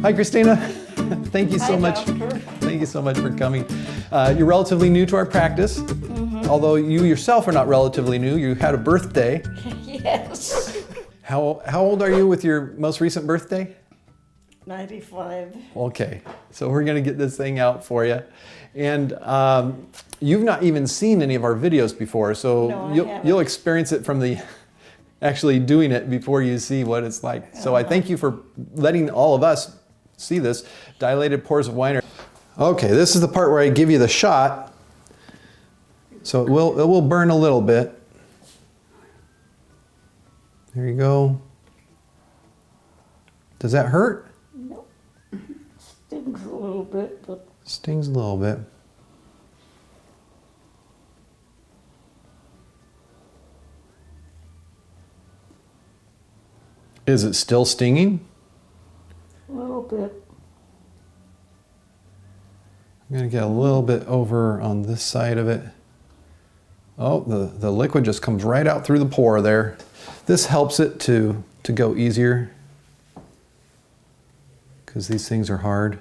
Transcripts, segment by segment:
Hi, Christina. Thank you so much. Doctor. Thank you so much for coming. You're relatively new to our practice, although you yourself are not relatively new. You had a birthday. Yes. How old are you with your most recent birthday? 95. Okay, so we're gonna get this thing out for you. And you've not even seen any of our videos before, so No, I you'll haven't. experience it from the actually doing it before you see what it's like. So I thank you for letting all of us see this. Dilated Pores of Winer. Okay, this is the part where I give you the shot. So it will burn a little bit. There you go. Does that hurt? No. Stings a little bit, but Stings a little bit. Is it still stinging? a little bit. I'm gonna get a little bit over on this side of it. Oh, the liquid just comes right out through the pore there. This helps it to go easier because these things are hard.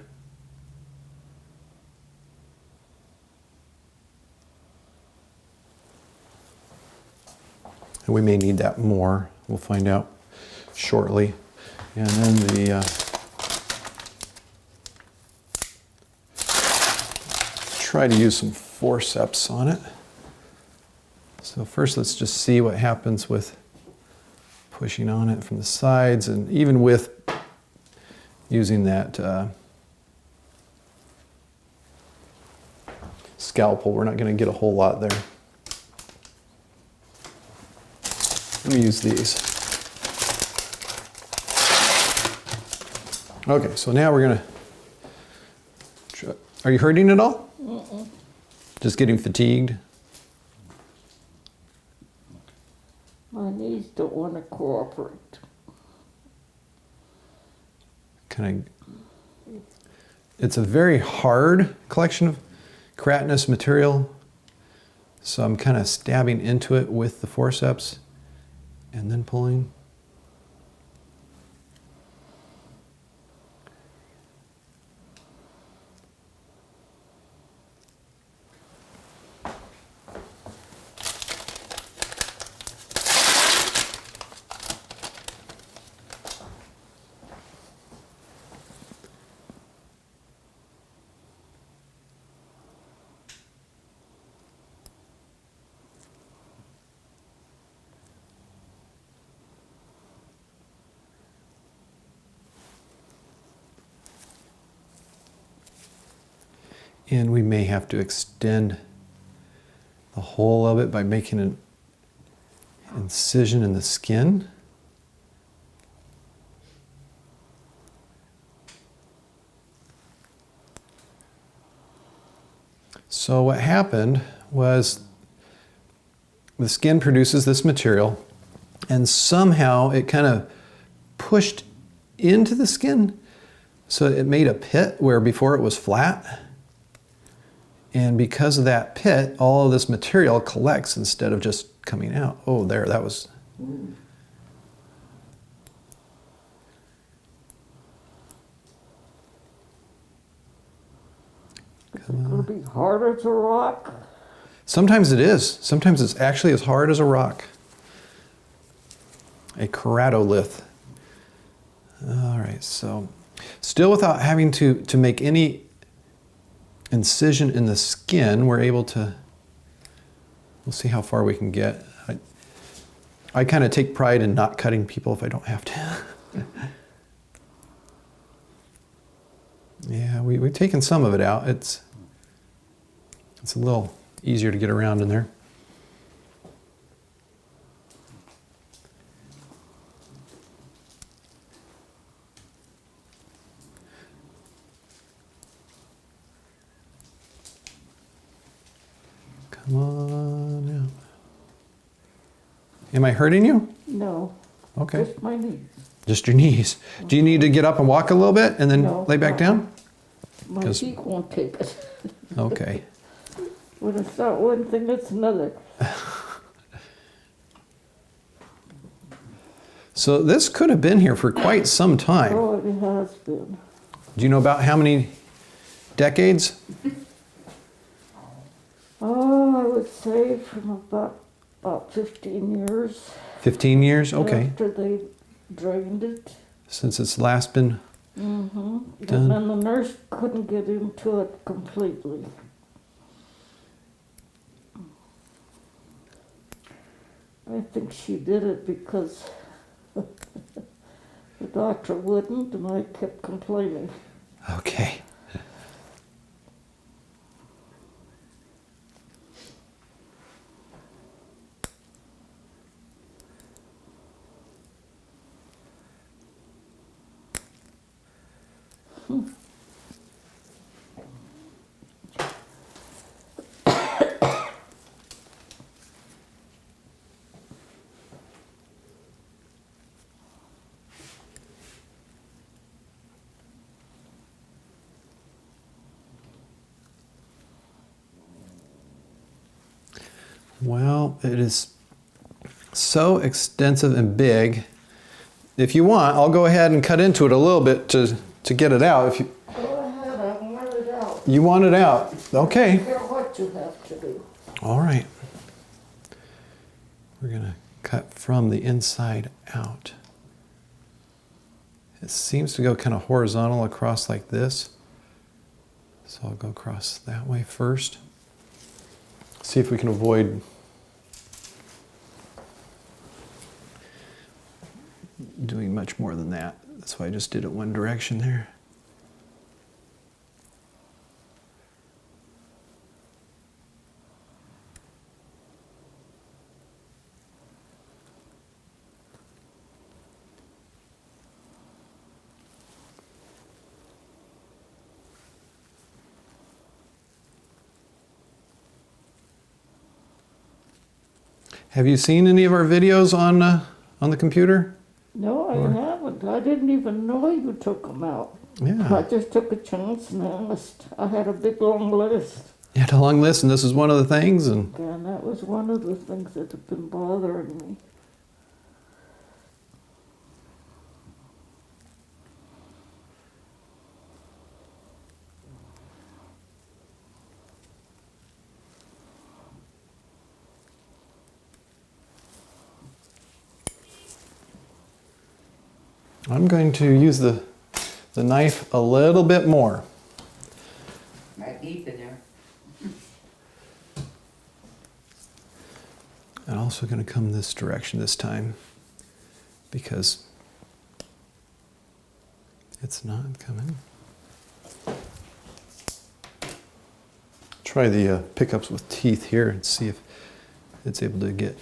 And we may need that more. We'll find out shortly. And then try to use some forceps on it. So first let's just see what happens with pushing on it from the sides, and even with using that scalpel, we're not going to get a whole lot there. Let me use these. Okay, so now we're going to... Are you hurting at all? Mm-mm. Just getting fatigued? My knees don't want to cooperate. It's a very hard collection of keratinous material, so I'm kind of stabbing into it with the forceps and then pulling. And we may have to extend the whole of it by making an incision in the skin. So what happened was the skin produces this material, and somehow it kind of pushed into the skin, so it made a pit where before it was flat. And because of that pit, all of this material collects instead of just coming out. Oh, there, that was... It's going to be hard as a rock. Sometimes it is. Sometimes it's actually as hard as a rock. A keratolith. All right, so still without having to make any incision in the skin, we're able to, we'll see how far we can get. I kind of take pride in not cutting people if I don't have to. Yeah, we've taken some of it out. It's a little easier to get around in there. Come on out. Am I hurting you? No. Okay. Just my knees. Just your knees. Do you need to get up and walk a little bit and then No. lay back down? My 'Cause- feet won't take it. Okay. When it's not one thing, it's another. So this could have been here for quite some time. Oh, it has been. Do you know about how many decades? Oh, I would say from about 15 years. 15 years? Okay. After they drained it. Since it's last been And done. then the nurse couldn't get into it completely. I think she did it because the doctor wouldn't, and I kept complaining. Okay. Well, it is so extensive and big. If you want, I'll go ahead and cut into it a little bit to get it out. If you Go ahead, I want it out. You want it out, I okay. don't care what you have to do. All right. We're gonna cut from the inside out. It seems to go kind of horizontal across like this. So I'll go across that way first. See if we can avoid doing much more than that. That's why I just did it one direction there. Have you seen any of our videos on the computer? No, I haven't. I didn't even know you took them out. Yeah. I just took a chance and asked. I had a big long list. You had a long list, and this is one of the things. And And that was one of the things that have been bothering me. I'm going to use the knife a little bit more. Right deep in there. I'm also going to come this direction this time because it's not coming. Try the pickups with teeth here and see if it's able to get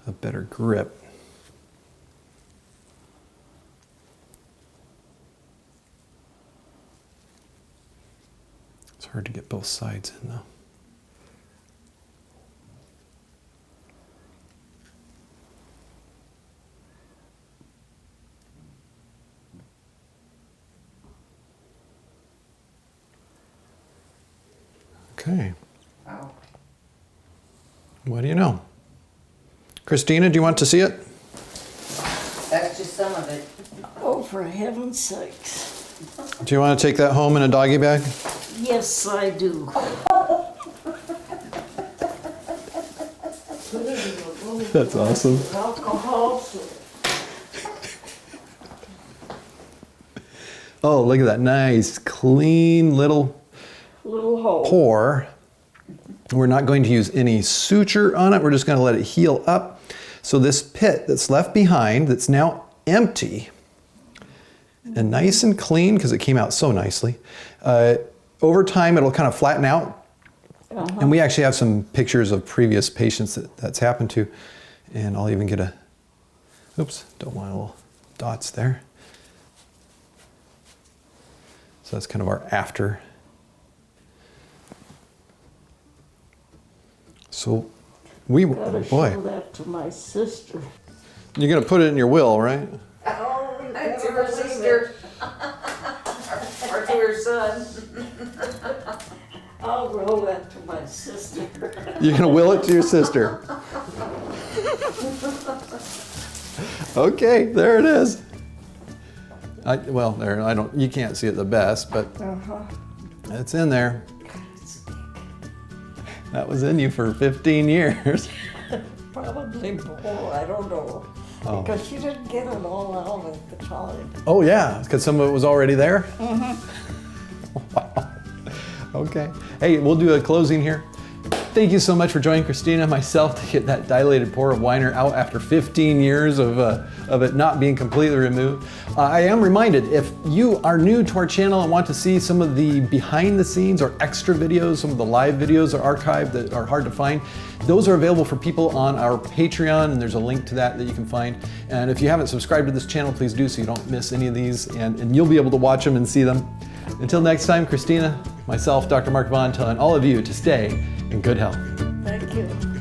a better grip. It's hard to get both sides in though. Okay. Wow. What do you know? Christina, do you want to see it? That's just some of it. Oh, for heaven's sakes. Do you want to take that home in a doggy bag? Yes, I do. That's awesome. Alcohol. Oh, look at that nice, clean little Little hole. pore. We're not going to use any suture on it. We're just going to let it heal up. So this pit that's left behind, that's now empty and nice and clean because it came out so nicely, over time it'll kind of flatten out. And we actually have some pictures of previous patients that's happened to. And I'll even get a, oops, don't want little dots there. So that's kind of our after. So we, Gotta boy, show that to my sister. you're gonna put it in your will, right? Oh, to her sister. Or to her son. I'll roll that to my sister. You're gonna will it to your sister. Okay, there it is. Well, there, you can't see it the best, but it's in there. That was in you for 15 years. Probably more, I don't know. Oh. Because she didn't get it all out at the time. Oh yeah, because some of it was already there? Wow. Okay. Hey, we'll do a closing here. Thank you so much for joining Christina and myself to get that dilated pore of Winer out after 15 years of it not being completely removed. I am reminded, if you are new to our channel and want to see some of the behind the scenes or extra videos, some of the live videos are archived that are hard to find, those are available for people on our Patreon, and there's a link to that you can find. And if you haven't subscribed to this channel, please do so you don't miss any of these, and you'll be able to watch them and see them. Until next time, Christina, myself, Dr. Mark Vaughan, telling all of you to stay in good health. Thank you.